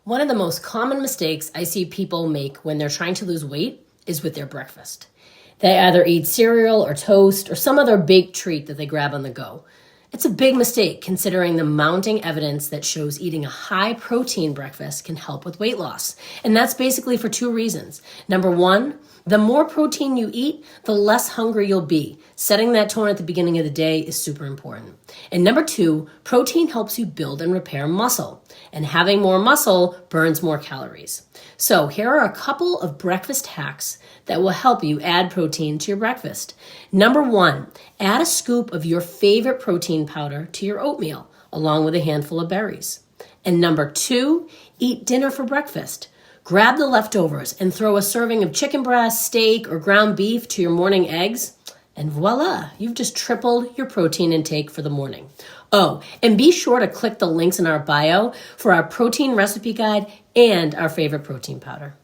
One of the most common mistakes I see people make when they're trying to lose weight is with their breakfast. They either eat cereal or toast or some other baked treat that they grab on the go. It's a big mistake considering the mounting evidence that shows eating a high protein breakfast can help with weight loss. And that's basically for two reasons. Number one, the more protein you eat, the less hungry you'll be. Setting that tone at the beginning of the day is super important. And number two, protein helps you build and repair muscle. And having more muscle burns more calories. So here are a couple of breakfast hacks that will help you add protein to your breakfast. Number one, add a scoop of your favorite protein powder to your oatmeal, along with a handful of berries. And number two, eat dinner for breakfast. Grab the leftovers and throw a serving of chicken breast, steak, or ground beef to your morning eggs, and voila, you've just tripled your protein intake for the morning. Oh, and be sure to click the links in our bio for our protein recipe guide and our favorite protein powder.